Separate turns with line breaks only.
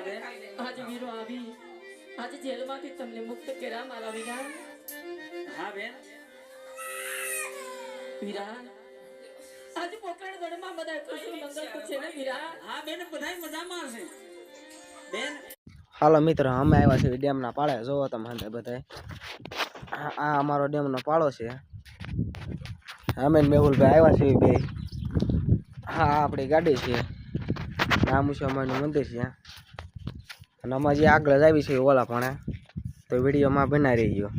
બેન
આજે વીરો આવી આજે જેલમાંથી તમને મુક્ત કર્યા મારા વીરા.
હા બેન
વીરા આજે પોકરણ ગઢમાં બધા ખુશી મંગલ છે ને વીરા.
હા બેન બધાય મજામાં છે બેન.
હાલો મિત્રો અમે આવ્યા છીએ ડેમના પાળે. જોવો તમે બધા આ અમારો ડેમનો પાળો છે. અમે મેહુલભાઈ આવ્યા છીએ બે. હા આપણી ગાડી છે. રામુશ્યામાનું મંદિર છે અને અમે જે આગળ જ આવી છે ઓલા પણ તો વિડીયોમાં બનાવી રહ્યો.